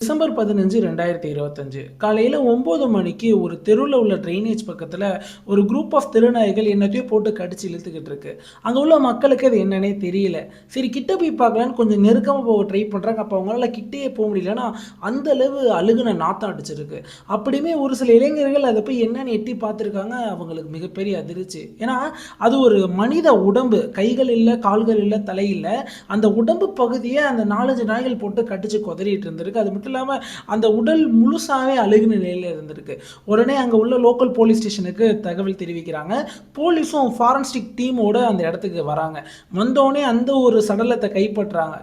December 15, 2025 காலையில் 9 மணிக்கு ஒரு தெருவில் உள்ள ட்ரைனேஜ் பக்கத்தில் ஒரு குரூப் ஆஃப் தெருநாய்கள் என்னத்தையும் போட்டு கடிச்சு இழுத்துக்கிட்டு இருக்கு. அங்கே உள்ள மக்களுக்கு அது என்னன்னே தெரியல. சரி, கிட்ட போய் பார்க்கலான்னு கொஞ்சம் நெருக்கமாக போக ட்ரை பண்ணுறாங்க. அப்போ அவங்களால கிட்டேயே போக முடியலன்னா அந்த அளவு அழுகுன நாத்தம் அடிச்சிருக்கு. அப்படியுமே ஒரு சில இளைஞர்கள் அதை போய் என்னன்னு எட்டி பார்த்துருக்காங்க. அவங்களுக்கு மிகப்பெரிய அதிர்ச்சி. ஏன்னா அது ஒரு மனித உடம்பு, கைகள் இல்லை, கால்கள் இல்லை, தலை இல்லை. அந்த உடம்பு பகுதியை அந்த 4-5 நாய்கள் போட்டு கடிச்சு கொதறிட்டு இருந்திருக்கு. அது மட்டும் இல்லாமல் அந்த உடல் முழுசாவே அழுகின நிலையில் இருந்திருக்கு. உடனே அங்கே உள்ள லோக்கல் போலீஸ் ஸ்டேஷனுக்கு தகவல் தெரிவிக்கிறாங்க. போலீஸும் ஃபாரன்சிக் டீமோட அந்த இடத்துக்கு வராங்க. வந்தோடனே அந்த ஒரு சடலத்தை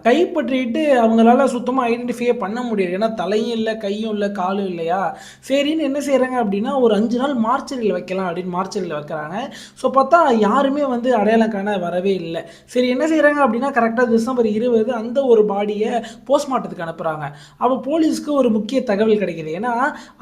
கைப்பற்றிட்டு அவங்களால சுத்தமாக ஐடென்டிஃபை பண்ண முடியாது. ஏன்னா தலையும் இல்லை, கையும் இல்லை, காலும் இல்லையா. சரின்னு என்ன செய்கிறாங்க அப்படின்னா ஒரு 5 நாள் மார்ச்சரியில் வைக்கலாம் அப்படின்னு மார்ச்சரியில் வைக்கிறாங்க. ஸோ பார்த்தா யாருமே அடையாளம் காண வரவே இல்லை. சரி, என்ன செய்கிறாங்க அப்படின்னா கரெக்டாக டிசம்பர் 20 அந்த ஒரு பாடியை போஸ்ட்மார்ட்டத்துக்கு அனுப்புகிறாங்க. அப்போ போலீஸ்க்கு ஒரு முக்கிய தகவல் கிடைக்கிது. ஏன்னா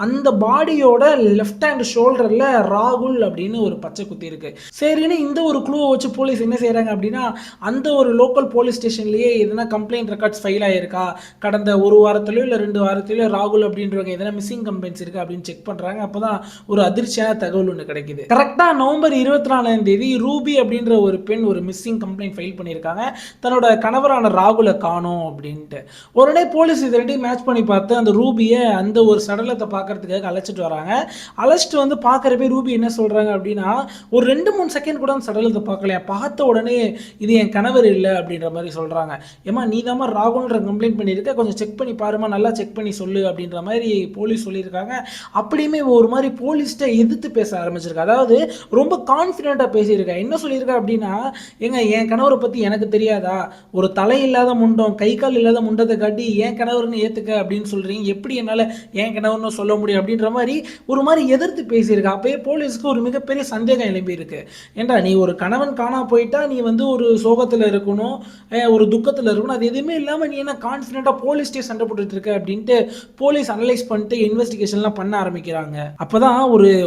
அந்த பாடியோட லெஃப்ட் ஹேண்ட் ஷோல்டரில் ராகுல் அப்படின்னு ஒரு பச்சை குத்தி இருக்கு. சரின்னு இந்த ஒரு க்ளூவை வச்சு போலீஸ் என்ன செய்கிறாங்க அப்படின்னா அந்த ஒரு லோக்கல் போலீஸ் ஸ்டேஷன்லேயே எதனா கம்ப்ளைண்ட் ரெக்கார்ட்ஸ் ஃபைல் ஆகிருக்கா, கடந்த ஒரு வாரத்திலயோ இல்லை 2 வாரத்திலயோ ராகுல் அப்படின்றவங்க எதனா மிஸ்ஸிங் கம்ப்ளைண்ட்ஸ் இருக்கா அப்படின்னு செக் பண்ணுறாங்க. அப்போ தான் ஒரு அதிர்ச்சியான தகவல் ஒன்று கிடைக்குது. கரெக்டாக நவம்பர் 24 ரூபி அப்படின்ற ஒரு பெண் ஒரு மிஸ்ஸிங் கம்ப்ளைண்ட் ஃபைல் பண்ணியிருக்காங்க. தன்னோட கணவரான ராகுலை காணோம் அப்படின்ட்டு. உடனே போலீஸ் இது ரெண்டையும் மேட்ச் பண்ணி பார்த்து அந்த ரூபியை அந்த ஒரு சடலத்தை பார்க்கறதுக்காக அழைச்சிட்டு வராங்க. அழைச்சிட்டு பார்க்குறப்பே ரூபி என்ன சொல்கிறாங்க அப்படின்னா ஒரு 2-3 செகண்ட் கூட அந்த சடலத்தை பார்க்கலையா, பார்த்த உடனே இது என் கணவர் இல்லை அப்படின்ற மாதிரி சொல்கிறாங்க. ஏமா நீ தாம்மா ராகுல்ன்ற கம்ப்ளைண்ட் பண்ணியிருக்க, கொஞ்சம் செக் பண்ணி பாருமா, நல்லா செக் பண்ணி சொல்லு அப்படின்ற மாதிரி போலீஸ் சொல்லியிருக்காங்க. அப்படியுமே ஒரு மாதிரி போலீஸ்கிட்ட எதிர்த்து பேச ஆரம்பிச்சிருக்கா. அதாவது ரொம்ப கான்ஃபிடென்ட்டாக பேசியிருக்கா. என்ன சொல்லியிருக்கா அப்படின்னா என் கணவரை பற்றி எனக்கு தெரியாதா, ஒரு தலை இல்லாத முண்டம், கை கால் இல்லாத முண்டத்தை காட்டி என் கணவர்னு ஏற்றுக்க அப்படின்னு சொல்கிறீங்க, எப்படி என்னால் என் கணவர்னு சொல்ல முடியும் அப்படின்ற மாதிரி ஒரு மாதிரி எதிர்த்து பேசியிருக்கா. அப்போயே போலீஸ்க்கு ஒரு மிகப்பெரிய சந்தேகம் எழுப்பி இருக்கு. ஏண்டா நீ ஒரு கணவன் காணா போயிட்டா நீ ஒரு சோகத்தில் இருக்கணும், ஒரு துக்கத்தில் இருக்கணும், அது எதுவுமே இல்லாமல் நீ என்ன கான்ஃபிடென்ட்டாக போலீஸ்டே சண்டை போட்டுட்டு இருக்க அப்படின்ட்டு போலீஸ் அனலைஸ் பண்ணிட்டு இன்வெஸ்டிகேஷன்லாம் பண்ண ஆரம்பிக்கிறாங்க. அப்போதான்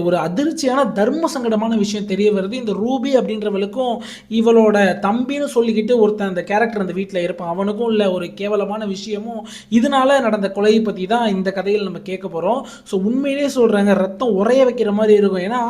ஒரு அதிர்ச்சியான தர்ம சங்கடமான விஷயம் தெரிய வருது. இந்த ரூபி அப்படின்றவளுக்கும் இவளோட தம்பின்னு சொல்லிக்கிட்டு ஒருத்தன் அந்த கேரக்டர் அந்த வீட்டில் இருப்பான், அவனுக்கும் உள்ள ஒரு கேவலமான விஷயமும் இதனால நடந்த கொலையை பற்றி தான் இந்த கதையில் நம்ம கேட்க போகிறோம். ஸோ உண்மையிலே சொல்கிறாங்க, ரத்தம் உரைய வைக்கிற மாதிரி இருக்கும். ஏன்னா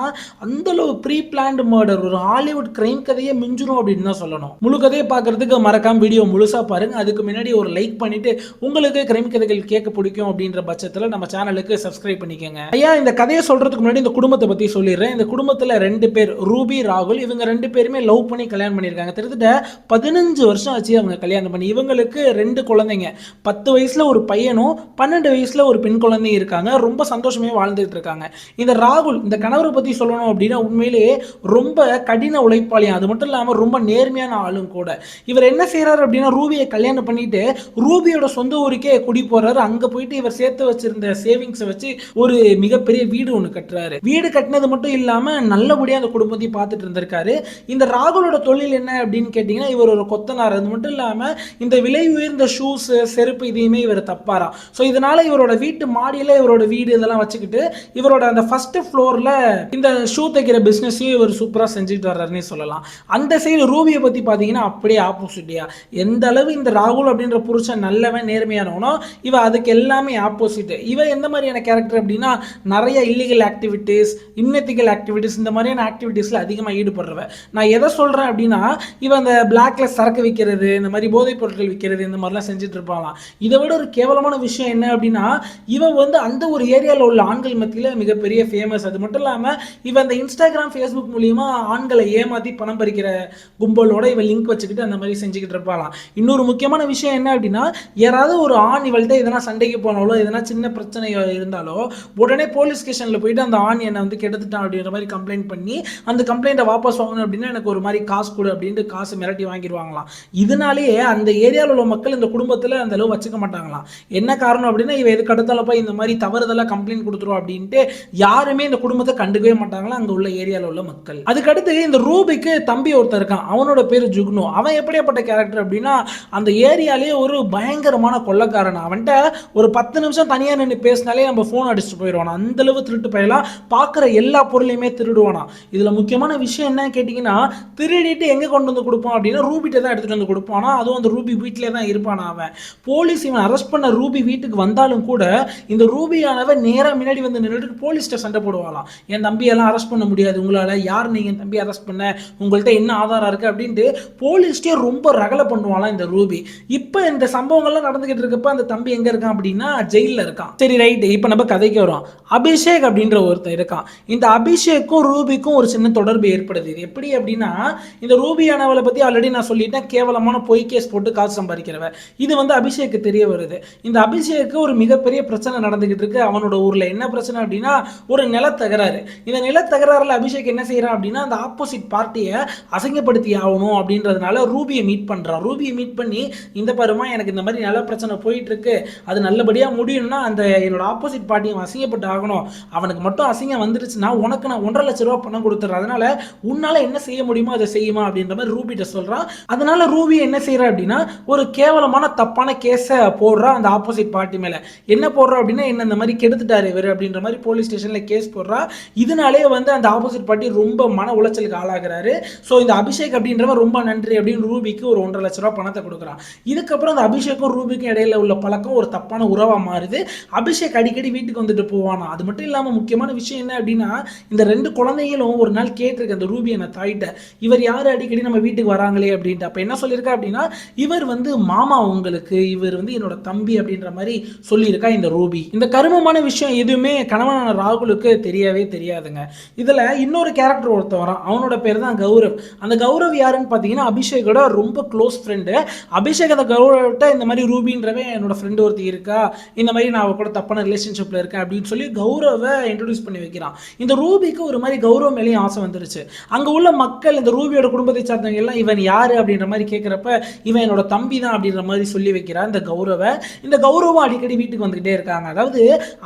அந்தளவு ப்ரீ பிளான்டு மர்டர், ஒரு ஹாலிவுட் கிரைம் கதையே மிஞ்சிரும் அப்படின்னு தான் சொல்லணும். முழு கதையை பார்க்கறதுக்கு மறக்காம வீடியோ முழுசாக பாருங்க. அதுக்கு முன்னாடி ஒரு லைக் பண்ணிட்டு உங்களுக்கு கிரைம் கதைகள் கேட்க பிடிக்கும் அப்படின்ற பட்சத்தில் நம்ம சேனலுக்கு சப்ஸ்கிரைப் பண்ணிக்கோங்க. ஐயா, இந்த கதையை சொல்றதுக்கு முன்னாடி இந்த குடும்பத்தை பற்றி சொல்லிடுறேன். இந்த குடும்பத்தில் 2 பேர், ரூபி, ராகுல். இவங்க 2 பேருமே லவ் பண்ணி கல்யாணம் பண்ணியிருக்காங்க. கிட்டத்தட்ட 15 வருஷம் ஆச்சு அவங்க கல்யாணம் பண்ணி. இவங்களுக்கு 2 குழந்தைங்க, 10 வயசுல ஒரு பையனும் 12 வயசுல ஒரு பெண் குழந்தையும் இருக்காங்க. ரொம்ப சந்தோஷமே வாழ்ந்துட்டு இருக்காங்க. இந்த ராகுல், இந்த கணவரை பத்தி சொல்லணும் அப்படின்னா உண்மையிலேயே ரொம்ப கடின உழைப்பாளியும், அது மட்டும் இல்லாமல் ரொம்ப நேர்மையான ஆளும் கூட. இவர் என்ன செய்யறாரு அப்படின்னா ரூபியை கல்யாணம் பண்ணிட்டு ரூபியோட சொந்த ஊருக்கே குடி போறாரு. அங்க போயிட்டு இவர் சேர்த்து வச்சிருந்த சேவிங்ஸை வச்சு ஒரு மிகப்பெரிய வீடு ஒன்று கட்டுறாரு. வீடு கட்டினது மட்டும் இல்லாம நல்லபடியா அந்த குடும்பத்தையும் பார்த்துட்டு இருந்திருக்காரு. இந்த ராகுலோட தொழில் என்ன அப்படின்னு கேட்டீங்கன்னா இவர் ஒரு கொத்தனார். அது மட்டும் இல்லாம இந்த விலை உயர்ந்த ஷூஸ், செருப்பு இதையுமே இவர் தப்பாராம். ஸோ இதனால இவரோட வீட்டு மாடியில் இவரோட வீடு இதெல்லாம் வச்சுக்கிட்டு இவரோட அந்த ஃபர்ஸ்ட் ஃப்ளோரில் இந்த ஷூ தைக்கிற பிஸ்னஸையும் இவர் சூப்பராக செஞ்சுட்டு வர்றாருன்னு சொல்லலாம். அந்த சைடு ரூபியை பற்றி பார்த்தீங்கன்னா அப்படியே ஆப்போசிட்டியா. எந்த அளவு இந்த ராகுல் அப்படின்ற புருஷன் நல்லவன் நேர்மையானவனோ இவ அதுக்கு எல்லாமே ஆப்போசிட். இவ எந்த மாதிரியான கேரக்டர் அப்படின்னா நிறைய இல்லீகல் ஆக்டிவிட்டீஸ், இன்எத்திக்கல் ஆக்டிவிட்டீஸ், இந்த மாதிரியான ஆக்டிவிட்டீஸில் அதிகமாக ஈடுபடுறவ. நான் எதை சொல்கிறேன் அப்படின்னா இவ அந்த பிளாக்ல சரக்கு விற்கிறது, இந்த மாதிரி போதைப் பொருட்கள் விற்கிறது, இந்த மாதிரிலாம் செஞ்சுட்டு இருப்பாங்களாம். இதை விட ஒரு கேவலமான விஷயம் என்ன அப்படின்னா இவ அந்த ஒரு ஏரியாவில் உள்ள ஆண்கள் மத்தியில் மிகப்பெரிய ஃபேமஸ். அது மட்டும் இல்லாமல் இவ அந்த இன்ஸ்டாகிராம், ஃபேஸ்புக் மூலியமா ஆண்களை ஏமாற்றி பணம் பறிக்கிற கும்பலோட இவ லிங்க் வச்சுக்கிட்டு அந்த மாதிரி செஞ்சுக்கிட்டு இருப்பாளாம். இன்னொரு முக்கியமான விஷயம் என்ன அப்படின்னா யாராவது ஒரு ஆண் இவள்கிட்ட எதனா சண்டைக்கு போனாலோ எதனா சின்ன பிரச்சனை இருந்தாலோ உடனே போலீஸ் ஸ்டேஷனில் போயிட்டு அந்த ஆண் என்னை கெடுத்துட்டான் அப்படின்ற மாதிரி கம்ப்ளைண்ட் பண்ணி அந்த கம்ப்ளைண்ட்டை வாபஸ் வாங்கணும் அப்படின்னா எனக்கு ஒரு மாதிரி காசு கொடு அப்படின்ட்டு காசு மிரட்டி வாங்கிடுவாங்களாம். இதனாலேயே அந்த ஏரியாவில் உள்ள மக்கள் இந்த குடும்பத்தில் அந்த அளவு வச்சுக்க மாட்டாங்களாம். என்ன காரணம் அப்படின்னா இவ எதுக்கு அடுத்தாலப்பா இந்த மாதிரி தவறுதெல்லாம் கம்ப்ளைண்ட் கொடுத்துரும் அப்படின்ட்டு யாருமே இந்த குடும்பத்தை கண்டுக்கவே மாட்டாங்களா அங்கே உள்ள ஏரியாவில் உள்ள மக்கள். அதுக்கடுத்து இந்த ரூபிக்கு தம்பி ஒருத்தர் இருக்கான், அவனோட பேர் ஜுக்னு. அவன் எப்படியாப்பட்ட கேரக்டர் அப்படின்னா அந்த ஏரியாலேயே ஒரு பயங்கரமான கொள்ளக்காரன். அவன்கிட்ட ஒரு 10 நிமிஷம் தனியாக நின்று பேசினாலே நம்ம ஃபோன் அடிச்சுட்டு போயிடுவானா. அந்த அளவு திருட்டு பையலாம், பார்க்குற எல்லா பொருளையுமே திருடுவானா. இதில் முக்கியமான விஷயம் என்ன கேட்டிங்கன்னா திருடிட்டு எங்கே கொண்டு வந்து கொடுப்பான் அப்படின்னா ரூபிட்ட தான் எடுத்துகிட்டு வந்து கொடுப்பானா. அதுவும் அந்த ரூபி வீட்டிலே தான் இருப்பானா. அவன் போலீஸ் இவன் அரெஸ்ட் பண்ண ரூபி வீட்டுக்கு வந்தாலும் கூட இந்த ரூபியானவ நேரா முன்னாடி வந்து நின்றுட்டு போலீஸ்ட்ட சண்டை போடுவாளாம். என் தம்பியெல்லாம் அரெஸ்ட் பண்ண முடியாது உங்களால, யார் நீங்க என் தம்பி அரெஸ்ட் பண்ண, உங்கள்கிட்ட என்ன ஆதாரம் இருக்கு அப்படின்ட்டு போலீஸ்டே ரொம்ப ரகலை பண்ணுவாளாம் இந்த ரூபி. இப்போ இந்த சம்பவங்கள்லாம் நடந்துகிட்டு இருக்கப்ப அந்த தம்பி எங்க இருக்கான் அப்படின்னா ஜெயிலில் இருக்கான். சரி ரைட், இப்போ நம்ம கதைக்கு வரோம். அபிஷேக் அப்படின்ற ஒருத்தர் இருக்கான். இந்த அபிஷேக்கும் ரூபிக்கும் ஒரு சின்ன தொடர்பு ஏற்படுது. இது எப்படி அப்படின்னா, இந்த ரூபியானவளை பத்தி ஆல்ரெடி நான் சொல்லிட்டேன், கேவலமான பொய் கேஸ் போட்டு காசு சம்பாதிக்கிறவ. இது வந்து அபிஷேக்கு தெரிய வருது. இந்த அபிஷேக்கு ஒரு மிகப்பெரிய பிரச்சனை நடந்துகிட்டு இருக்கு அவனோட ஊர்ல. என்ன பிரச்சனை அப்படின்னா, ஒரு நிலத்தகராறு. இந்த நிலத்தகராறுல அபிஷேக் என்ன செய்யறான் அப்படின்னா, அந்த ஆப்போசிட் பார்ட்டியை அசிங்கப்படுத்தி ஆகணும் அப்படின்றதுனால ரூபியை மீட் பண்றான். ரூபியை மீட் பண்ணி, இந்த பாருமா எனக்கு இந்த மாதிரி நில பிரச்சனை போயிட்டு இருக்கு, அது நல்லபடியா முடியும்னா அந்த என்னோட ஆப்போசிட் பார்ட்டியை அசிங்கப்பட்டு ஆகணும், அவனுக்கு மட்டும் அசிங்கம் வந்துருச்சுன்னா உனக்கு நான் 1.5 லட்சம் ரூபாய் பணம் கொடுத்துறேன், அதனால உன்னால என்ன செய்ய முடியுமோ அதை செய்யுமா அப்படின்ற மாதிரி ரூபிட்ட சொல்றான். அதனால ரூபி என்ன செய்யறா அப்படின்னா, ஒரு கேவலமான தப்பான கேஸை போடுறா அந்த ஆப்போசிட் பார்ட்டி மேல. என்ன போடுறா அப்படின்னா, என்ன இந்த மாதிரி கெடுத்துட்டாரு இவர் அப்படின்ற மாதிரி போலீஸ் ஸ்டேஷன்ல கேஸ் போடுறா. இதனாலே வந்து அந்த ஆப்போசிட் பார்ட்டி ரொம்ப மன உளைச்சலுக்கு ஆளாகிறாரு. ஸோ இந்த அபிஷேக் அப்படின்றவன் ரொம்ப நன்றி அப்படின்னு ரூபிக்கு ஒரு 1.5 லட்சம் ரூபாய் பணத்தை கொடுக்குறான். இதுக்கப்புறம் அந்த அபிஷேக்கும் ரூபிக்கும் இடையில உள்ள பழக்கம் ஒரு தப்பான உறவா மாறுது. அபிஷேக் அடிக்கடி வீட்டுக்கு வந்துட்டு போவானா. அது மட்டும் இல்லாமல் முக்கியமான விஷயம் என்ன அப்படின்னா, இந்த 2 குழந்தைகளும் ஒரு நாள் கேட்டிருக்கு அந்த ரூபி என்ன தாயிட்ட, இவர் யார் அடிக்கடி நம்ம வீட்டுக்கு வராங்களே அப்படின்ட்டு. அப்போ என்ன சொல்லியிருக்கா அப்படின்னா, இவர் வந்து மாமா உங்களுக்கு, இவர் வந்து என்னோட தம்பி அப்படின்ற மாதிரி சொல்லியிருக்கா இந்த ரூபி. இந்த கருமமான விஷயம் எதுவுமே கணவனான ராகுலுக்கு தெரியவே தெரியாதுங்க. இதில் இன்னொரு கேரக்டர் ஒருத்தர் வரான், அவனோட பேர் தான் கௌரவ். அந்த கௌரவ் யாருன்னு பார்த்தீங்கன்னா அபிஷேக்கோட ரொம்ப க்ளோஸ் ஃப்ரெண்டு. அபிஷேக் அந்த கௌரவ்கிட்ட இந்த மாதிரி ரூபின்றவே என்னோட ஃப்ரெண்டு ஒருத்தி இருக்கா, இந்த மாதிரி நான் அவ கூட தப்பான ரிலேஷன்ஷிப்பில் இருக்கேன் அப்படின்னு சொல்லி கௌரவை இன்ட்ரடியூஸ் பண்ணி வைக்கிறான். இந்த ரூபிக்கு ஒரு மாதிரி கௌரவ மேலேயும் ஆசை வந்துருச்சு. அங்கே உள்ள மக்கள் இந்த ரூபியோட குடும்பத்தை சார்ந்தவங்க எல்லாம் இவன் யாரு அப்படின்ற மாதிரி கேட்குறப்ப, இவன் என்னோட தம்பி தான் அப்படின்ற மாதிரி சொல்லி வைக்கிறான் இந்த கௌரவை. இந்த கௌரவம் அடிக்கடி வீட்டுக்கு வந்துகிட்டே இருக்காங்க. அதாவது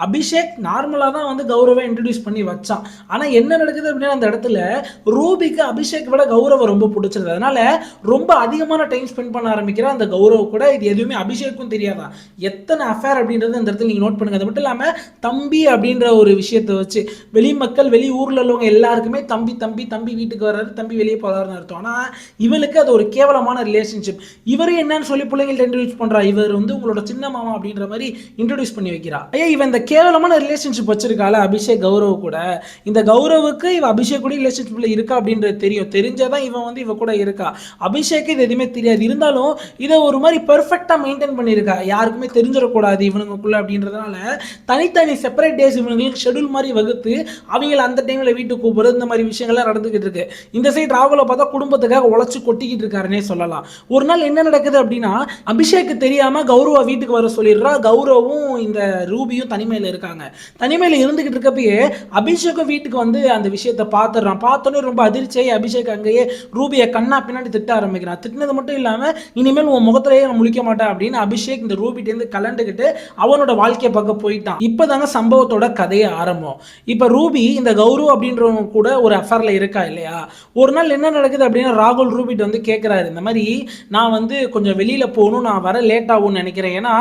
அபிஷேக் நார்மலாக தான் வந்து கௌரவை இன்ட்ரடியூஸ் பண்ணி வச்சான். ஆனால் என்ன நடக்குது அப்படின்னா, அந்த இடத்துல ரூபிக்கு அபிஷேக் விட கௌரவ ரொம்ப பிடிச்சிருது. அதனால ரொம்ப அதிகமான டைம் ஸ்பெண்ட் பண்ண ஆரம்பிக்கிறான் அந்த கௌரவ கூட. இது எதுவுமே அபிஷேக்கும் தெரியாதான் எத்தனை அஃபேர் அப்படின்றது அந்த இடத்துல நீங்கள் நோட் பண்ணுங்க. அது மட்டும் இல்லாமல் தம்பி அப்படின்ற ஒரு விஷயத்தை வச்சு வெளி மக்கள் வெளி ஊரில் உள்ளவங்க எல்லாருக்குமே தம்பி தம்பி தம்பி வீட்டுக்கு வர்றாரு, தம்பி வெளியே போகிறாருன்னு அர்த்தம். ஆனால் இவளுக்கு அது ஒரு கேவலமான ரிலேஷன்ஷிப். இவரே என்னன்னு சொல்லி பிள்ளைங்கள்ட்ட இன்ட்ரடியூஸ் பண்ணுறா, இவர் வந்து உங்களோட சின்ன மாமா அப்படின்ற மாதிரி இன்ட்ரடியூஸ் பண்ணி வைக்கிறா. ஐயா இவன் இந்த கேவலமான ரிலேஷன்ஷிப் வச்சிருக்கால அபிஷேக் கௌரவ கூட. இந்த கௌரவுக்கு இவ அபிஷேக் கூட ரிலேஷன்ஷிப்ல இருக்கா அப்படின்றது தெரியும், தெரிஞ்சாதான் இவன் வந்து இவ கூட இருக்கா. அபிஷேக் இது எதுவுமே தெரியாது, இருந்தாலும் இதை ஒரு மாதிரி பெர்ஃபெக்டா மெயின்டைன் பண்ணியிருக்கா, யாருக்குமே தெரிஞ்சிடக்கூடாது இவனுக்குள்ள அப்படின்றதுனால தனித்தனி செப்பரேட் டேஸ் இவங்களுக்கு ஷெடியூல் மாதிரி வகுத்து அவங்கள அந்த டைம்ல வீட்டுக்கு கூப்பிடுறது, இந்த மாதிரி விஷயங்கள்லாம் நடந்துகிட்டு இருக்கு. இந்த சைடு ராகுல பார்த்தா குடும்பத்துக்காக உழைச்சு கொட்டிக்கிட்டு இருக்காருன்னே சொல்லலாம். ஒரு நாள் என்ன நடக்குது அப்படின்னா, அபிஷேக்கு தெரியாம கௌரவ வீட்டுக்கு வர சொல்லிடுறா. கௌரவும் இந்த ரூபியும் தனிமையில இருக்காங்க. தனிமையில இருந்துகிட்டு இருக்கப்பயே அபிஷேக்கும் வீட்டுக்கு வந்து அந்த விஷயத்தை பார்த்துடுறான். பார்த்தோன்னே ரொம்ப அதிர்ச்சியாகி அபிஷேக் அங்கேயே ரூபியை கண்ணா பின்னாடி திட்ட ஆரம்பிக்கிறான். திட்டினது மட்டும் இல்லாம இனிமேல் உன் முகத்திலேயே நான் முழிக்க மாட்டேன் அப்படின்னு அபிஷேக் இந்த ரூபிட்டேருந்து கலண்டுக்கிட்டு அவனோட வாழ்க்கையை பார்க்க போயிட்டான். இப்போதாங்க சம்பவத்தோட கதையை ஆரம்பம். இப்போ ரூபி இந்த கௌரவ் அப்படின்றவங்க கூட ஒரு அஃபேர்ல இருக்கா இல்லையா. ஒரு நாள் என்ன நடக்குது அப்படின்னா, ராகுல் ரூபிட்ட வந்து கேட்குறாரு, இந்த மாதிரி நான் வந்து கொஞ்சம் வெளியில போகணும், நான் வர லேட் ஆகும்னு நினைக்கிறேன், ஏன்னா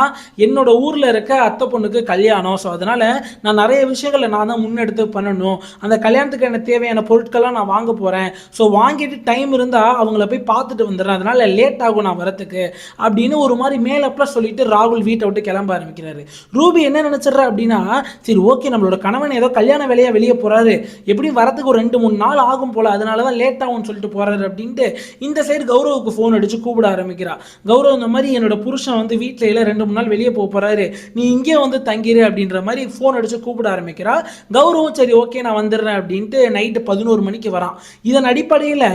என்னோட ஊர்ல இருக்க அத்தை பொண்ணுக்கு கல்யாணம், ஸோ அதனால நான் நிறைய விஷயங்களை நான் தான் முன்னெடுத்து பண்ணணும், அந்த கல்யாணத்துக்கு எனக்கு தேவையான பொருட்கள்லாம் நான் வாங்க போறேன், ஸோ வாங்கிட்டு டைம் இருந்தா அவங்கள போய் பார்த்துட்டு வந்துடுறேன், அதனால லேட் ஆகும் நான் வரத்துக்கு அப்படின்னு ஒரு மாதிரி மேலப்பெல்லாம் சொல்லிட்டு ராகுல் வீட்டை விட்டு கிளம்ப ஆரம்பிக்கிறாரு. ரூபி என்ன நினைச்சிடறா அப்படின்னா, சரி ஓகே நம்மளோட கணவன் ஏதோ கல்யாண வேலையா வெளியே போறாரு, எப்படியும் வரத்துக்கு ஒரு 2-3 நாள் ஆகும் போல, அதனால தான் லேட் ஆகும்னு சொல்லிட்டு போறாரு அப்படின்ட்டு இந்த சைடு கௌரவுக்கு ஃபோன் அடிச்சு கூப்பிட ஆரம்பிக்கிறா. கௌரவ் இந்த மாதிரி என்னோட புருஷன் வந்து வீட்டில் 2-3 நாள் வெளியே போறாரு, நீ இங்கே வந்து தங்கிரு அப்படின்ற மாதிரி ஃபோன் அடிச்சு கூப்பிட ஆரம்பிக்கிறா. கௌரவம் சரி ஓகே நான் வந்துடுறேன் அப்படின்ட்டு நைட்டு 11 மணிக்கு வரான். இதன் அடிப்படையில்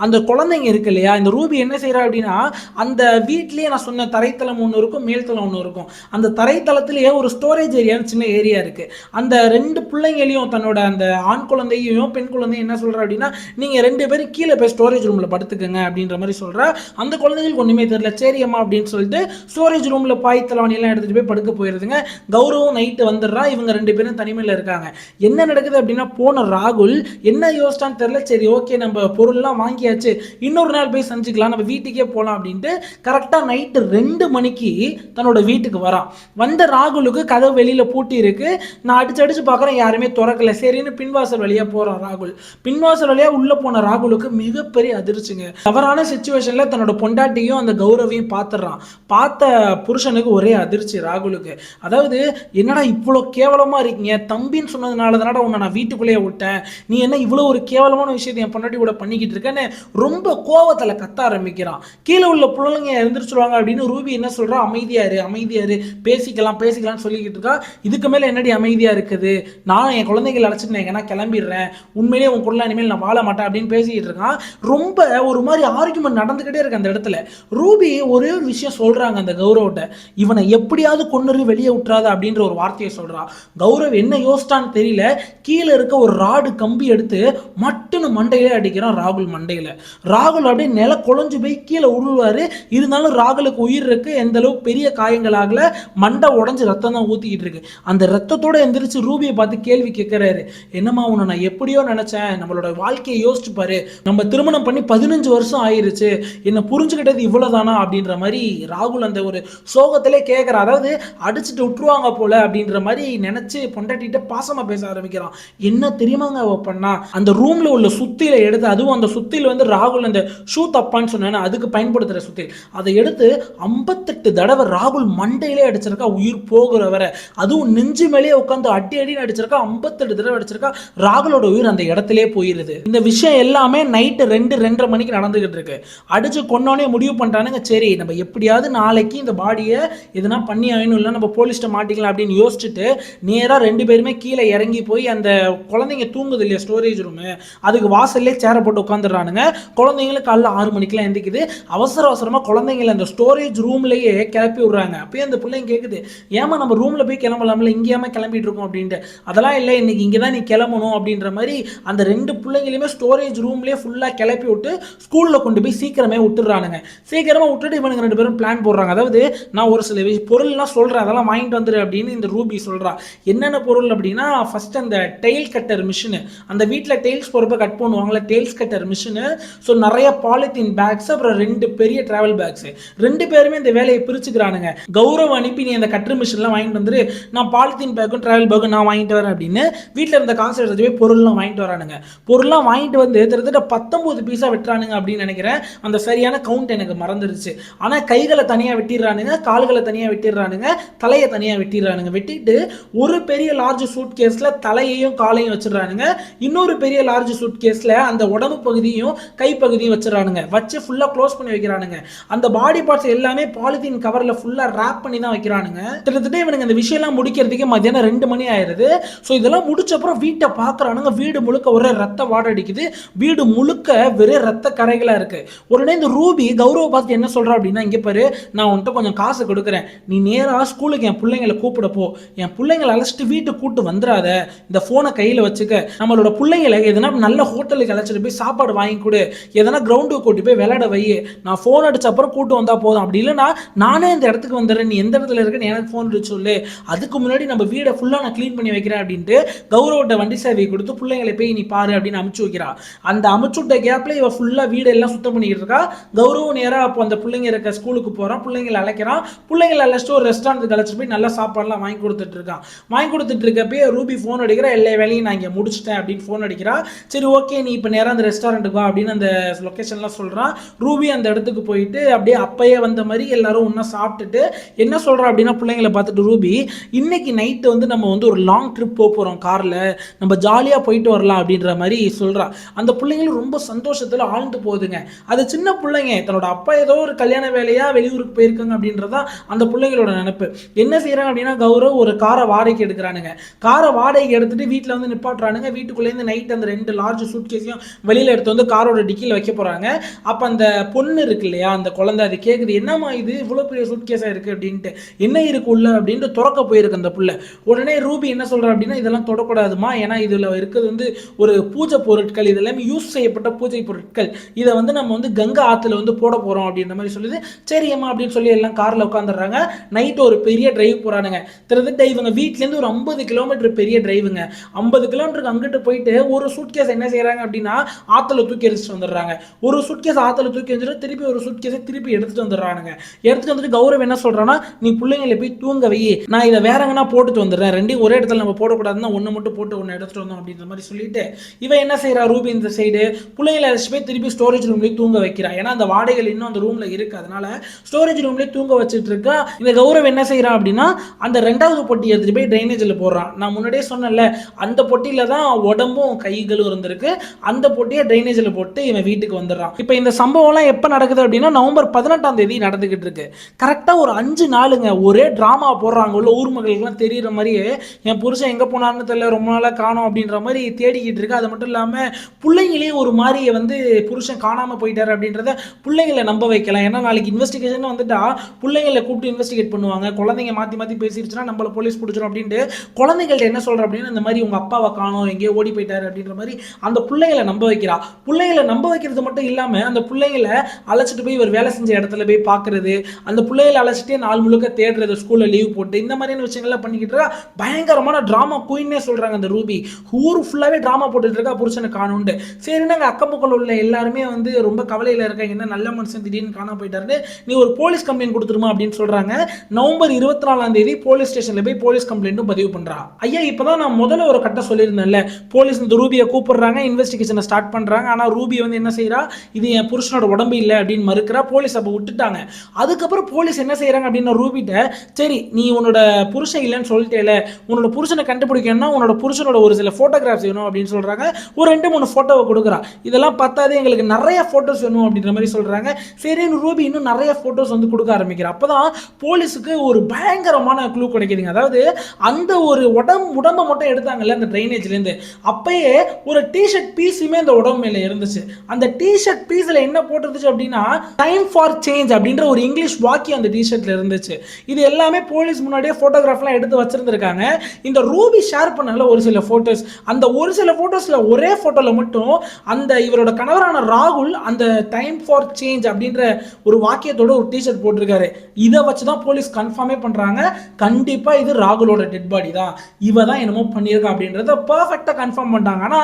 அந்த குழந்தைங்க இருக்கு இல்லையா, இந்த ரூபி என்ன செய்யறா அப்படின்னா, அந்த வீட்லயே நான் சொன்ன தரைத்தளம் ஒன்று இருக்கும், மேல்தளம் ஒன்று இருக்கும். அந்த தரைத்தளத்திலேயே ஒரு ஸ்டோரேஜ் ஏரியான்னு சின்ன ஏரியா இருக்கு. அந்த 2 பிள்ளைங்களையும் தன்னோட அந்த ஆண் குழந்தையும் பெண் குழந்தையும் என்ன சொல்றா அப்படின்னா, நீங்க 2 பேரும் கீழே போய் ஸ்டோரேஜ் ரூம்ல படுத்துக்கங்க அப்படின்ற மாதிரி சொல்றா. அந்த குழந்தைகளுக்கு ஒண்ணுமே தெரியல, சரி அம்மா அப்படின்னு சொல்லிட்டு ஸ்டோரேஜ் ரூம்ல பாய் தலவாணி எல்லாம் எடுத்துட்டு போய் படுக்க போயிருதுங்க. கௌரவம் நைட்டு வந்துடுறா. இவங்க 2 பேரும் தனிமையில இருக்காங்க. என்ன நடக்குது அப்படின்னா, போன ராகுல் என்ன யோசிச்சான்னு தெரியல, சரி ஓகே நம்ம பொருள்லாம் வாங்கியாச்சு, இன்னொரு நாள் போய் செஞ்சுக்கலாம், நம்ம வீட்டுக்கே போகலாம் அப்படின்ட்டு கரெக்டா நைட்டு 2 மணிக்கு தன்னோட வீட்டுக்கு வரான். வந்த ராகுலுக்கு கதவு வெளியில பூட்டி இருக்கு. நான் அடிச்சு பார்க்குறேன், யாருமே திறக்கல. சரின்னு பின்வாசல் வழியா போறான் ராகுல். பின்வாசல் வழியா உள்ள போன ராகுலுக்கு மிகப்பெரிய அதிர்ச்சிங்க. தவறான சிச்சுவேஷன்ல தன்னோட பொண்டாட்டியும் அந்த கௌரவையும் பார்த்துறான். பார்த்த புருஷனுக்கு ஒரே அதிர்ச்சி. வந்துருச்சு ராகுலுக்கு. அதாவது என்னடா இவ்வளோ கேவலமா இருக்கீங்க, தம்பின்னு சொன்னதுனால தானடா உன்னை நான் வீட்டுக்குள்ளேயே விட்டேன், நீ என்ன இவ்வளோ ஒரு கேவலமான விஷயத்தை என் பொண்டாட்டி கூட பண்ணிக்கிட்டு இருக்கேன்னு ரொம்ப கோவத்துல கத்த ஆரம்பிக்கிறான். கீழே உள்ள பிள்ளைங்க எழுந்திரிச்சிருவாங்க அப்படின்னு ரூபி என்ன சொல்றா, அமைதியாரு அமைதியாரு, பேசிக்கலாம் பேசிக்கலாம்னு சொல்லிக்கிட்டு இருக்கா. இதுக்கு மேல என்னடி அமைதியா இருக்குது, நான் என் குழந்தைகள் அழைச்சிட்டு நான் எங்கன்னா கிளம்பிடுறேன், உண்மையிலேயே உன் கூட இனிமேல் நான் வாழ மாட்டேன் அப்படின்னு பேசிக்கிட்டு இருக்கான். ரொம்ப ஒரு மாதிரி ஆர்குமெண்ட் நடந்துகிட்டே இருக்கு அந்த இடத்துல. ரூபி ஒரே ஒரு விஷயம் சொல்றாங்க அந்த கௌரவட்ட, இவனை எப்படியாவது கொண்டு வெளியே விட்டுறாத அப்படின்ற ஒரு வார்த்தையை சொல்றா. கௌரவ் என்ன யோசிச்சான்னு தெரியல, கீழே இருக்க ஒரு ராடு கம்பி எடுத்து மட்டுன்னு மண்டையிலே அடிக்கிறான் ராகுல் மண்டையில. ராகுல் அப்படியே நில குழஞ்சு போய் கீழே உருவாரு. இருந்தாலும் ராகுலுக்கு உயிர் இருக்கு, எந்த அளவுக்கு பெரிய காயங்கள் ஆகல, மண்டை உடஞ்சு ரத்தம் தான் ஊத்திக்கிட்டு இருக்கு. அந்த ரத்தத்தோட எந்திரிச்சு ரூபியை பார்த்து கேள்வி கேட்கிறாரு, என்னம்மா உன்னை நான் எப்படியோ நினைச்சேன், நம்மளோட வாழ்க்கையை யோசிச்சு பாரு, நம்ம திருமணம் பண்ணி 15 வருஷம் ஆயிருச்சு, என்ன புரிஞ்சுக்கிட்டது இவ்வளவுதானா அப்படின்ற மாதிரி ராகுல் அந்த ஒரு சோகத்திலே கேட்கிற, அதாவது அடிச்சுட்டு விட்டுருவாங்க போல அப்படின்ற மாதிரி நினைச்சு பொண்டாட்டிட்ட பாசமா பேச ஆரம்பிக்கிறான். என்ன தெரியுமாங்க அவ பண்ணா, அந்த ரூம்ல உள்ள சுத்தியில எடுத்து, அதுவும் அந்த சுத்தியில் வந்து ராகுல் அந்த ஷூ தப்பான்னு சொன்னா அதுக்கு பயன்படுத்துற சுத்தியில், அதை எடுத்து 58 தடவை ராகுல் மண்டையிலே அடிச்சிருக்கா உயிர் போகிற வரை. அதுவும் நெஞ்சு மேலே உட்காந்து அடி அடின்னு அடிச்சிருக்கா, 58 தடவை அடிச்சிருக்கா. ராகுலோட உயிர் அந்த இடத்திலே போயிருது. இந்த விஷயம் எல்லாமே நைட்டு 2-2:30 மணிக்கு நடந்துகிட்டு இருக்கு. அடிச்சு கொன்னோனே முடிவு பண்ணிட்டானுங்க, சரி நம்ம எப்படியாவது நாளைக்கு இந்த பாடியை எதுனா பண்ணி ஆகணும், இல்லை நம்ம போலீஸ்ட்ட மாட்டிக்கலாம் அப்படின்னு யோசிச்சுட்டு நேராக 2 பேருமே கீழே இறங்கி போய் அந்த குழந்தைங்க தூங்குது இல்லையா ஸ்டோரேஜ் ரூமு, அதுக்கு வாசல்லே சேரை போட்டு உட்காந்துடுறானுங்க. குழந்தைங்களுக்கு காலைல 6 மணிக்கெல்லாம் எந்திக்குது. அவசர அவசரமாக குழந்தைங்களை அந்த ஸ்டோரேஜ் ரூம்லேயே கிளப்பி விடுறாங்க. அப்பயே அந்த பிள்ளைங்க கேட்குது, ஏமா நம்ம ரூமில் போய் கிளம்பலாம்ல, இங்கேயாம கிளம்பிட்டு இருக்கோம் அப்படின்ட்டு. அதெல்லாம் இல்லை, இன்னைக்கு இங்கே தான் நீ கிளம்பணும் அப்படின்ற மாதிரி அந்த 2 பிள்ளைங்களையுமே ஸ்டோரேஜ் ரூம்லேயே ஃபுல்லாக கிளப்பி விட்டு ஸ்கூலில் கொண்டு போய் சீக்கிரமே விட்டுறானுங்க. சீக்கிரமாக விட்டுட்டு இவனுங்க 2 பேரும் பிளான் போடுறாங்க. அதாவது நான் ஒரு சில பொருள்லாம் சொல்கிறேன், அதெல்லாம் வாங்கிட்டு வந்துரு அப்படின்னு இந்த ரூபி சொல்கிறா. என்னென்ன பொருள் அப்படின்னா, ஃபர்ஸ்ட் அந்த டெயில் கட்டர் மிஷினு, அந்த வீட்டில் டெயில்ஸ் போகிறப்ப கட் பண்ணுவாங்களே டெயில்ஸ் கட்டர் மிஷினு, ஸோ நிறைய பாலித்தீன் பேக்ஸ், அப்புறம் 2 பெரிய டிராவல் பேக்ஸ். 2 பேருமே இந்த வேலையை பிரிச்சுக்கிறானுங்க. கௌரவ் அனுப்பி நீ அந்த கட்டர் மிஷின்லாம் வாங்கிட்டு வந்துரு, நான் பாலித்தீன் பேக்கும் டிராவல் பேக்கும் நான் வாங்கிட்டு வரேன் அப்படின்னு வீட்டில் இருந்த காசு எடுத்து போய் பொருள்லாம் வாங்கிட்டு வரானுங்க. பொருள்லாம் வாங்கிட்டு வந்து கிட்டத்தட்ட 19 பீஸா வெட்டுறானுங்க அப்படின்னு நினைக்கிறேன். அந்த சரியான கவுண்ட் எனக்கு மறந்துருச்சு. ஆனால் கைகளை தனியாக வெட்டிடுறானுங்க, கால்களை தனியாக வெட்டிடுறானுங்க, தலையை தனியாக வெட்டிடுறானுங்க. வெட்டிட்டு ஒரு பெரிய லார்ஜ் சூட் கேஸில் தலையையும் காலையும் வச்சிடறானுங்க. இன்னொரு பெரிய லார்ஜ் சூட் கேஸில் அந்த உடம்பு பகுதியும் கைப்பகுதியும் வச்சிடறானுங்க. வச்சு ஃபுல்லாக க்ளோஸ் பண்ணி வைக்கிறானுங்க. அந்த பாடி பார்ட்ஸ் எல்லாமே பாலித்தீன் கவரில் ஃபுல்லாக ரேப் பண்ணி தான் வைக்கிறானுங்க. கிட்டத்தட்ட இவனுங்க அந்த விஷயம்லாம் முடிக்கிறதுக்கு மத்தியானம் 2 மணி ஆயிடுது. ஸோ இதெல்லாம் முடிச்சப்பறம் வீட்டை பார்க்குறானுங்க. வீடு முழுக்க ஒரே ரத்த வாடை அடிக்குது. வீடு முழுக்க வெறும் ரத்த கரைகளாக இருக்கு. உடனே இந்த ரூபி கௌரவ பார்த்து என்ன சொல்கிறா அப்படின்னா, இங்கே பாரு, நான் உன்கிட்ட கொஞ்சம் காசு கொடுக்குறேன், நீ நேராக ஸ்கூலுக்கு என் பிள்ளைங்களை கூப்பிட போ, என் பிள்ளைங்களை அழைச்சிட்டு வீட்டுக்கு கூப்பிட்டு வந்துடாத, இந்த ஃபோனை கையில் வச்சுக்க, நம்மளோட பிள்ளைங்களை எதனா நல்ல ஹோட்டலுக்கு அழைச்சிட்டு போய் சாப்பாடு வாங்கி கொடு, எதனா கிரவுண்டுக்கு கூட்டி போய் விளையாட வை, நான் ஃபோன் அடிச்ச அப்புறம் கூப்பிட்டு வந்தால் போதும், அப்படி இல்லைனா நானே இந்த இடத்துக்கு வந்துடுறேன், நீ எந்த இடத்துல இருக்கேன்னு எனக்கு ஃபோன் அடிச்சு சொல்லு, அதுக்கு முன்னாடி நம்ம வீடை ஃபுல்லாக நான் க்ளீன் பண்ணி வைக்கிறேன் அப்படின்ட்டு கௌரவோட வண்டி சேவையை கொடுத்து பிள்ளைங்களை போய் நீ பாரு அப்படின்னு அமுச்சு வைக்கிறா. அந்த அமுச்சு விட்ட கேப்ல இவ ஃபுல்லாக வீடெல்லாம் சுத்தம் பண்ணிக்கிட்டு இருக்கா. கௌரவம் நேராக அப்போ அந்த பிள்ளைங்க இருக்க ஸ்கூலுக்கு போகிறான், பிள்ளைங்களை அழைக்கிறான். பிள்ளைங்களை அழைச்சிட்டு ஒரு ரெஸ்டாரண்ட்டுக்கு அழைச்சிட்டு போய் நல்லா சாப்பாடுலாம் வாங்கி கொடுத்துட்டு இருக்கான். வாங்கி கொடுத்துட்டு இருக்கப்பே ரூபி ஃபோன் அடிக்கிறா, எல்லா வேலையும் நான் இங்கே முடிச்சிட்டேன் அப்படின்னு ஃபோன் அடிக்கிறா. சரி ஓகே, நீ இப்போ நேராக அந்த ரெஸ்டாரண்ட்டுக்கு வா அப்படின்னு அந்த லொக்கேஷன்லாம் சொல்கிறான். ரூபி அந்த இடத்துக்கு போயிட்டு அப்படியே அப்பயே வந்த மாதிரி எல்லாரும் ஒன்றா சாப்பிட்டுட்டு என்ன சொல்கிறா அப்படின்னா, பிள்ளைங்களை பார்த்துட்டு ரூபி, இன்னைக்கு நைட்டு வந்து நம்ம வந்து ஒரு லாங் ட்ரிப் போகிறோம் காரில், நம்ம ஜாலியாக போயிட்டு வரலாம் அப்படின்ற மாதிரி சொல்கிறா. அந்த பிள்ளைங்களும் ரொம்ப சந்தோஷத்தில் ஆழ்ந்து போகுதுங்க. அது சின்ன பிள்ளைங்க, தன்னோட அப்பா ஏதோ ஒரு கல்யாண வேலையாக வெளியூருக்கு போயிருக்காங்க அப்படின்றதான் அந்த பிள்ளைங்களோட நினைப்பு. என்ன செய்கிறாங்க அப்படின்னா, கௌரவ் ஒரு காரை வாடகைக்கு எடுக்கிறானுங்க. காரை வாடகைக்கு எடுத்துட்டு வீட்டில் வந்து நிப்பாட்டுறானுங்க. வீட்டுக்குள்ளேருந்து நைட் அந்த 2 லார்ஜ் சூட் கேஸையும் வெளியில் எடுத்து வந்து காரோட டிக்கியில் வைக்க போகிறாங்க. அப்போ அந்த பொண்ணு இருக்கு இல்லையா, அந்த குழந்தை, அது கேட்குது, என்னம்மா இது இவ்வளோ பெரிய சூட் கேஸாக இருக்குது அப்படின்ட்டு, என்ன இருக்கு உள்ள அப்படின்ட்டு துறக்க போயிருக்கு அந்த புள்ள. உடனே ரூபி என்ன சொல்கிறா அப்படின்னா, இதெல்லாம் தொடக்கூடாதுமா, ஏன்னா இதில் இருக்கிறது வந்து ஒரு பூஜை பொருட்கள், இதெல்லாம் யூஸ் செய்யப்பட்ட பூஜை பொருட்கள், இதை வந்து நம்ம வந்து கங்கா ஆற்றுல வந்து போட போகிறோம் அப்படின்ற மாதிரி சொல்லுது. சரியம்மா அப்படின்னு சொல்லி எல்லாம் காரில் உட்காந்துடுறாங்க. நைட்டு ஒரு பெரிய டிரைவ் போகிறானுங்க. கிட்டத்தட்ட இவங்க வீட்டிலேருந்து ஒரு 50 கிலோமீட்டர் பெரிய டிரைவுங்க. 50 கிலோமீட்டருக்கு அங்கிட்டு போயிட்டு ஒரு சூட் கேஸ் என்ன செய்கிறாங்க அப்படின்னா ஆற்றுல தூக்கி எடுத்துட்டு வந்துடுறாங்க. ஒரு சூட் கேஸ் ஆற்றுல தூக்கி வந்துட்டு திருப்பி ஒரு சூட் கேஸை திருப்பி எடுத்துட்டு வந்துடுறானுங்க. எடுத்துட்டு வந்துட்டு கௌரவ் என்ன சொல்கிறான்னா, நீ பிள்ளைங்களை போய் தூங்க வை, நான் இதை வேற எங்கன்னா போட்டுட்டு வந்துடுறேன், ரெண்டையும் ஒரே இடத்துல நம்ம போடக்கூடாதுன்னா ஒன்று மட்டும் போட்டு ஒன்று எடுத்துட்டு வந்தோம் அப்படின்ற மாதிரி சொல்லிட்டு இவன் என்ன செய்கிறா, ரூபி இந்த சைடு பிள்ளைங்களை அழைச்சி போய் திருப்பி ஸ்டோரேஜ் ரூம்லேயே தூங்க வைக்கிறா. ஏன்னா அந்த வாடகைகள் இன்னும் அந்த ரூமில் இருக்குது, அதனால ஸ்டோரேஜ் ரூம்லேயே தூங்க வச்சுட்டு இருக்கா. இந்த இந்த கௌரவ் என்ன செய்யறான் அப்படின்னா அந்த ரெண்டாவது பொட்டி எடுத்துட்டு போய் ட்ரைனேஜில் போடுறான். நான் முன்னாடியே சொன்னேன்ல, அந்த பொட்டியில தான் உடம்பும் கைகளும் இருந்திருக்கு. அந்த பொட்டியை ட்ரைனேஜில் போட்டு இவன் வீட்டுக்கு வந்துடுறான். இப்போ இந்த சம்பவம்லாம் எப்போ நடக்குது அப்படின்னா நவம்பர் 18ஆம் தேதி நடந்துகிட்டு இருக்கு. கரெக்டாக ஒரு 5 நாளுங்க ஒரே ட்ராமா போடுறாங்க. உள்ள ஊர் மக்களுக்குலாம் தெரியுற மாதிரியே என் புருஷன் எங்கே போனான்னு தெரியல, ரொம்ப நாளாக காணோம் அப்படின்ற மாதிரி தேடிக்கிட்டு இருக்கு. அது மட்டும் இல்லாமல் பிள்ளைங்களையும் ஒரு மாதிரி புருஷன் காணாமல் போயிட்டாரு அப்படின்றத பிள்ளைங்களை நம்ப வைக்கலாம். ஏன்னா நாளைக்கு இன்வெஸ்டிகேஷன் வந்துட்டா பிள்ளைங்களை கூப்பிட்டு இன்வெஸ்டிகேட் பண்ணுவாங்க. குழந்தைங்க மாற்றி மாற்றி பேசிடுச்சுன்னா நம்மள போலீஸ் பிடிச்சிடும் அப்படின்ட்டு குழந்தைகள்ட்ட என்ன சொல்ற அப்படின்னா இந்த மாதிரி உங்க அப்பாவை காணோம், எங்கேயோ ஓடி போயிட்டாரு அப்படின்ற மாதிரி அந்த பிள்ளைங்களை நம்ப வைக்கிறா. பிள்ளைங்களை நம்ப வைக்கிறது மட்டும் இல்லாமல் அந்த பிள்ளைங்களை அழைச்சிட்டு போய் இவர் வேலை செஞ்ச இடத்துல போய் பார்க்கறது, அந்த பிள்ளைகளை அழைச்சிட்டே நாள் முழுக்க தேடுறது, ஸ்கூலில் லீவ் போட்டு இந்த மாதிரியான விஷயங்கள்லாம் பண்ணிக்கிட்டு இருக்கா. பயங்கரமான ட்ராமா குயின்னே சொல்றாங்க அந்த ரூபி. ஊர் ஃபுல்லாகவே ட்ராமா போட்டுட்டு இருக்கா புருஷனை காணும்னு. சரி, நாங்கள் அக்கம் பக்கம் உள்ள எல்லாருமே ரொம்ப கவலையில் இருக்காங்க, என்ன நல்ல மனுஷன் திடீர்னு காணாம போயிட்டாருன்னு, நீ ஒரு போலீஸ் கம்ப்ளைண்ட் கொடுத்துருமா அப்படின்னு சொல்றாங்க. நவம்பர் 24ஆம் தேதி போலீஸ் ஸ்டேஷன்ல போய் போலீஸ் கம்ப்ளைண்ட்டும் பதிவு பண்றா. ஐயா, இப்பதான் நான் முதல்ல ஒரு கட்ட சொல்லியிருந்தேன்ல, போலீஸ் இந்த ரூபியை கூப்பிடுறாங்க, இன்வெஸ்டிகேஷனை ஸ்டார்ட் பண்றாங்க. ஆனா ரூபி என்ன செய்யறா, இது என் புருஷனோட உடம்பு இல்லை அப்படின்னு மறுக்கிறா. போலீஸ் அப்ப விட்டுட்டாங்க. அதுக்கப்புறம் போலீஸ் என்ன செய்யறாங்க அப்படின்னா ரூபிட்ட, சரி நீ உன்னோட புருஷன் இல்லைன்னு சொல்லிட்டேல, உன்னோட புருஷனை கண்டுபிடிக்கணும்னா உன்னோட புருஷனோட ஒரு சில போட்டோகிராஃப்ஸ் வேணும் அப்படின்னு சொல்றாங்க. ஒரு 2-3 போட்டோவை கொடுக்குறா. இதெல்லாம் பார்த்தாது எங்களுக்கு நிறைய போட்டோஸ் வேணும் அப்படின்ற மாதிரி சொல்றாங்க. சரி, ரூபி இன்னும் நிறைய போட்டோஸ் கொடுக்க ஆரம்பிக்கிறா. அப்பதான் போலீஸுக்கு ஒரு பயங்கரமான க்ளூ கிடைக்குதுங்க. அதாவது அந்த ஒரு உடம்பை மட்டும் எடுத்தாங்கல்ல அந்த ட்ரைனேஜ்ல இருந்து, அப்பயே ஒரு டிஷர்ட் பீஸுமே அந்த உடம்பு மேல இருந்துச்சு. அந்த டிஷர்ட் பீஸ்ல என்ன போட்டுருந்துச்சு அப்படின்னா டைம் ஃபார் சேஞ்ச் அப்படின்ற ஒரு இங்கிலீஷ் வாக்கியம் அந்த டிஷர்ட்ல இருந்துச்சு. இது எல்லாமே போலீஸ் முன்னாடியே போட்டோகிராஃப்லாம் எடுத்து வச்சிருந்திருக்காங்க. இந்த ரூபி ஷேர் பண்ணல ஒரு சில போட்டோஸ், அந்த ஒரு சில போட்டோஸ்ல ஒரே போட்டோல மட்டும் அந்த இவரோட கணவரான ராகுல் அந்த டைம் ஃபார் சேஞ்ச் அப்படின்ற ஒரு வாக்கியத்தோட ஒரு டிஷர்ட் போட்டிருக்காரு. இதை வச்சுதான் போலீஸ் கன்ஃபார்மே பண்றாங்க, கண்டிப்பா இது ராகுலோட டெட் பாடி தான், இவ தான் என்னமோ பண்ணியிருக்கா அப்படின்றத பர்ஃபெக்டா கன்ஃபார்ம் பண்ணிட்டாங்க. ஆனா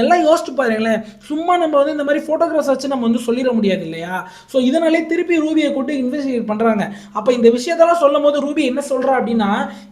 எல்லாம் யோசிச்சு பாருங்களேன், சும்மா நம்ம இந்த மாதிரி போட்டோகிராஃப்ஸ் வச்சு நம்ம சொல்லிட முடியாது இல்லையா? ஸோ இதனாலே திருப்பி ரூபியை கூட்டு இன்வெஸ்டிகேட் பண்றாங்க. அப்ப இந்த விஷயத்தெல்லாம் சொல்லும் போது ரூபி என்ன சொல்றா அப்படின்னா,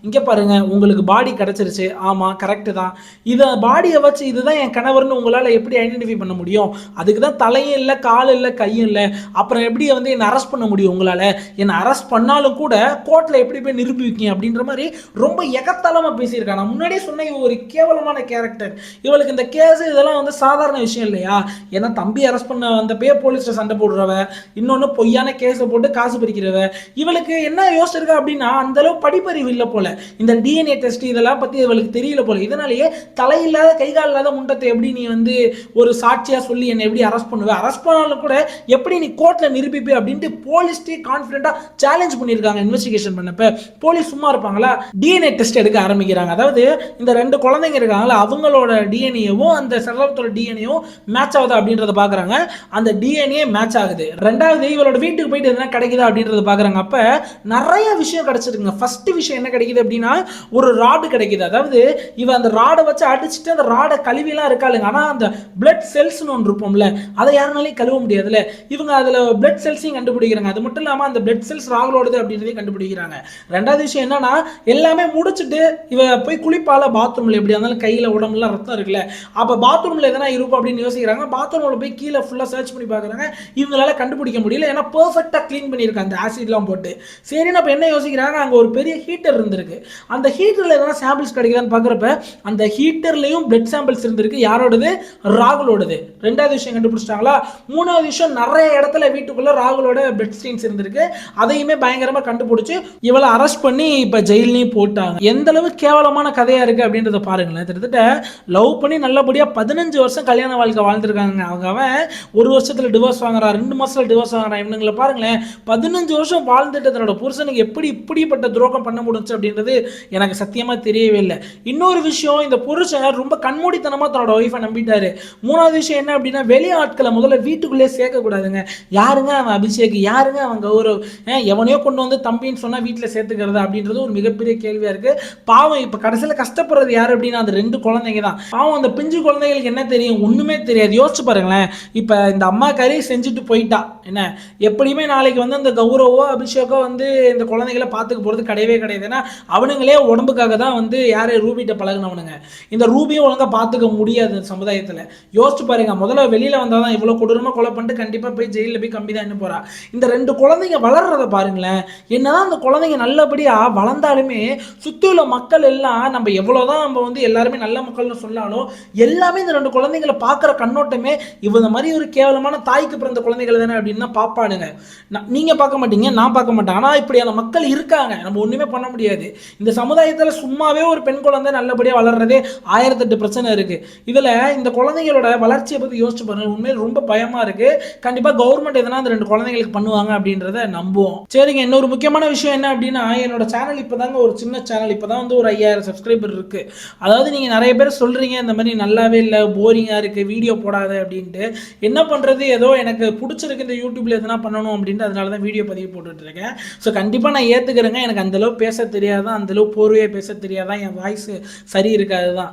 இங்க பாருங்க உங்களுக்கு பாடி கிடைச்சிருச்சு, ஆமா கரெக்ட் தான், இத பாடியை வச்சு இதுதான் என் கணவர்னு உங்களால எப்படி ஐடென்டிஃபை பண்ண முடியும்? அதுக்கு தான் தலையும் இல்லை, கால் இல்லை, கையும் இல்லை, அப்புறம் எப்படி என்ன அரெஸ்ட் பண்ண முடியும் உங்களால? என்ன அரெஸ்ட் பண்ணாலும் கூட கோர்ட்ல எப்படி போய் நிரூபிப்பீங்க அப்படின்ற மாதிரி ரொம்ப எகத்தாளமா பேசியிருக்காங்க. நான் முன்னாடியே சொன்ன இவ ஒரு கேவலமான கேரக்டர். இவளுக்கு இந்த கேஸ் இதெல்லாம் சாதாரண விஷயம் இல்லையா? ஏன்னா தம்பி அரெஸ்ட் பண்ண வந்தப்பே போலீஸ்ல சண்டை போடுறவ, இன்னொன்னு பொய்யான கேஸை போட்டு காசு பறிக்கிறவ, இவளுக்கு என்ன யோசிச்சிருக்கா அப்படின்னா அந்த அளவு படிப்பறிவு இல்லை போல, இந்த டிஎன்ஏ டெஸ்ட் இதெல்லாம் பத்தி இவளுக்கு தெரியல போல. இதனாலேயே தலையில்லாத கைகால் இல்லாத முண்டத்தை எப்படி நீ ஒரு சாட்சியா சொல்லி என்னை எப்படி அரெஸ்ட் பண்ணுவ, அரெஸ்ட் பண்ணாலும் கூட எப்படி நீ கோர்ட்ல நிரூபிப்பே அப்படின்ட்டு போலீஸ்டே கான்ஃபிடென்ட்டா சேலஞ்ச் பண்ணியிருக்காங்க. இன்வெஸ்டிகேஷன் பண்ணப்ப போலீஸ் சும்மா இருப்பாங்களா, டிஎன்ஏ டெஸ்ட் எடுக்க ஆரம்பிக்கிறாங்க. அதாவது இந்த 2 குழந்தைங்க இருக்காங்களா, அவங்களோட டிஎன்ஏவும் அந்த சரவத்தோட டிஎன்ஏவும் மேட்ச் ஆகுதா அப்படின்றத பாக்குறாங்க. அந்த டிஎன்ஏ மேட்ச் ஆகுது. ரெண்டாவது இவளோட வீட்டுக்கு போயிட்டு எதனா கிடைக்குதா அப்படின்றத பாக்குறாங்க. அப்ப நிறைய விஷயம் கிடைச்சிருக்குங்க. ஃபர்ஸ்ட் விஷயம் என்ன கிடைக்குது அப்படின்னா ஒரு ராடு கிடைக்குது. அதாவது இவ அந்த ராடை வச்சு அடிச்சுட்டு அந்த ராடை கழுவிலாம் இருக்காளுங்க. ஆனா அந்த பிளட் செல்ஸ்னு ஒன்று இருப்போம்ல, அதை யாருனாலையும் கழுவ முடியாதுல்ல, இவங்க அதுல பிளட் செல்ஸையும் கண்டுபிடிக்கிறாங்க. அது மட்டும் இல்லாம அந்த பிளட் செல்ஸ் ராகுலோடது அப்படின்றதையும் கண்டுபிடிக்கிறாங்க. ரெண்டாவது விஷயம் என்னன்னா, எல்லாமே முடிச்சுட்டு இவ போய் குளிப்பால பாத்ரூம்ல, எப்படியா இருந்தாலும் கையில உடம்புல ரத்தம் இருக்குல்ல, அப்ப பாத்ரூம்ல எதனா இருக்கும் அப்படின்னு யோசிக்கிறாங்க. பாத்ரூம்ல போய் கீழே ஃபுல்லா சர்ச் பண்ணி பாக்குறாங்க. இவங்களால கண்டுபிடிக்க முடியல, ஏன்னா பெர்ஃபெக்ட்டா க்ளீன் பண்ணியிருக்காங்க அந்த ஆசிட்லாம் போட்டு. சரின்னு அப்ப என்ன யோசிக்கிறாங்க, அங்க ஒரு பெரிய ஹீட்டர் இருந்திருக்கு. அந்த ஹீட்டர்ல எதனா சாம்பிள்ஸ் கிடைக்குதான்னு பாக்குறப்ப அந்த ஹீட்டர்லயும் பிளட் சாம்பிள்ஸ் இருந்திருக்கு. யாரோடது? ராகுலோடது. ரெண்டாவது விஷயம் கண்டுபிடிச்சிட்டாங்களா. மூணாவது விஷயம், நிறைய இடத்துல வீட்டுக்குள்ள ராகுலோட பிளட் ஸ்டெயின்ஸ் இருந்திருக்கு. அதையுமே பயங்கரமா கண்டுபிடிச்சு இவளை அரெஸ்ட் பண்ணி இப்ப ஜெயிலையும் போட்டாங்க. எந்த அளவு கேவலமான கதையா இருக்கு அப்படின்றத பாருங்களேன். கிட்டத்தட்ட லவ் பண்ணி நல்லபடியா 15 வருஷம் கல்யாண வாழ்க்கை வாழ்ந்துருக்காங்க. அவன் 1 வருஷத்துல டிவோர்ஸ் வாங்குறான், 2 மாசத்துல டிவோர்ஸ் வாங்குறான். இவனுங்களை பாருங்களேன், 15 வருஷம் வாழ்ந்துட்டு தன்னோட புருஷனுக்கு எப்படி இப்படிப்பட்ட துரோகம் பண்ண முடிஞ்சு அப்படின்றது எனக்கு சத்தியமா தெரியவே இல்லை. இன்னொரு விஷயம், இந்த புருஷன் ரொம்ப கண்மூடித்தனமா தன்னோட ஒய்ஃபை நம்பிட்டாரு. மூணாவது விஷயம் என்ன அப்படின்னா, வெளி ஆட்களை முதல்ல வீட்டுக்குள்ளே சேர்க்க கூடாதுங்க. யாருங்க அவன் அபிஷேக், யாருங்க அவன் கௌரவ், எவனையோ கொண்டு வந்து தம்பின்னு சொன்னா வீட்டுல சேர்த்துக்கிறது அப்படின்றது ஒரு மிகப்பெரிய கேள்வியா இருக்கு. பாவம் இப்ப கடைசியில கஷ்டப்படுறது யாரு அப்படின்னா அந்த 2 குழந்தைங்க தான். பாவம் அந்த பிஞ்சு குழந்தைகளுக்கு என்ன தெரியும், ஒண்ணுமே தெரியாது. யோசிச்சு பாருங்களேன், இப்ப இந்த அம்மா கறி செஞ்சுட்டு போயிட்டா, என்ன எப்படியுமே நாளைக்கு அந்த கௌரவோ அபிஷேக்கோ இந்த குழந்தைகளை பார்த்துக்க போறது கிடையவே கிடையாது. ஏன்னா அவனுங்களே உடம்புக்காக தான் யாரு ரூபிட்ட பழகினவனுங்க. இந்த ரூபியும் ஒழுங்கா பார்த்துக்க முடியாது சமுதாயத்துல. யோசிச்சு பாருங்க, முதல்ல வெளியில வந்தாதான் இவ்வளவு கொடூரமா கொலை பண்ணிட்டு கண்டிப்பா போய் ஜெயில போய் கம்பி தான் போறா. இந்த 2 குழந்தைங்க வளர்றத பாருங்களேன். என்னதான் அந்த குழந்தைங்க நல்லபடியாக வளர்ந்தாலுமே சுற்றி உள்ள மக்கள் எல்லாம் நம்ம எவ்வளோதான் நம்ம வந்து எல்லாருமே நல்ல மக்கள்னு சொன்னாலும் எல்லாமே இந்த 2 குழந்தைங்களை பார்க்குற கண்ணோட்டமே இவங்க மாதிரி ஒரு கேவலமான தாய்க்கு பிறந்த குழந்தைகள் தானே அப்படின்னு தான் பார்ப்பானுங்க. நீங்கள் பார்க்க மாட்டீங்க, நான் பார்க்க மாட்டேன். ஆனால் இப்படியான மக்கள் இருக்காங்க, நம்ம ஒன்றுமே பண்ண முடியாது. இந்த சமுதாயத்தில் சும்மாவே ஒரு பெண் குழந்தை நல்லபடியாக வளர்றதே 1008 பிரச்சனை இருக்குது. இதில் இந்த குழந்தைங்களோட வளர்ச்சியை பற்றி யோசிச்சு பாருங்க, உண்மையில் ரொம்ப பயமாக இருக்குது. கண்டிப்பாக கவர்மெண்ட் எதனா அந்த 2 குழந்தைங்களுக்கு பண்ணுவாங்க அப்படின்றத நம்புவோம். சரிங்க, இன்னொரு முக்கியமான விஷயம் என்ன அப்படின்னா, என்னோட சேனல் இப்போ தாங்க ஒரு சின்ன சேனல், இப்போ தான் வந்து ஒரு 5000 சப்ஸ்கிரைபர் இருக்குது. அதாவது நீங்கள் நிறைய பேர் சொல்கிறீங்க இந்த மாதிரி நல்லாவே இல்லை, போரிங்காக இருக்குது, வீடியோ போடாத அப்படின்ட்டு. என்ன பண்ணுறது, ஏதோ எனக்கு பிடிச்சிருக்கு இந்த யூடியூப்பில் எதனா பண்ணணும் அப்படின்ட்டு, அதனால தான் வீடியோ பதிவு போட்டுட்ருக்கேன். ஸோ கண்டிப்பாக நான் ஏற்றுக்கிறேங்க, எனக்கு அந்தளவு பேச தெரியாதான், அந்தளவு போர்வையாக பேச தெரியாதான், என் வாய்ஸு சரி இருக்காது தான்.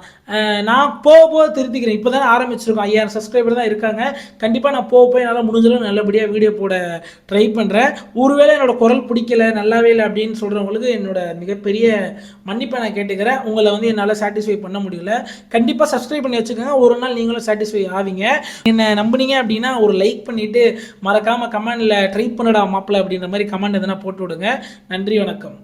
நான் போக திருத்திக்கிறேன். இப்போ தான் ஆரம்பிச்சிருக்கோம், 5000 சப்ஸ்கிரைபர் தான் இருக்காங்க. கண்டிப்பாக நான் போய் என்னால் முடிஞ்சளவு நல்லபடியாக வீடியோ போட ட்ரை பண்ணுறேன். ஒருவேளை என்னோட குரல் பிடிக்கல, நல்லாவே இல்லை அப்படின்னு சொல்கிறவங்களுக்கு என்னோட மிகப்பெரிய மன்னிப்பை நான் கேட்டுக்கிறேன். உங்களை வந்து என்னால் சாட்டிஸ்ஃபை பண்ண முடியல. கண்டிப்பாக சப்ஸ்கிரைப் பண்ணி வச்சுக்கோங்க, ஒரு நாள் நீங்களும் சாட்டிஸ்ஃபை ஆவீங்க. என்ன நம்புனீங்க அப்படின்னா ஒரு லைக் பண்ணிவிட்டு மறக்காமல் கமெண்டில் ட்ரை பண்ணடா மாப்பிள்ள அப்படின்ற மாதிரி கமெண்ட் எதனா போட்டு விடுங்க. நன்றி, வணக்கம்.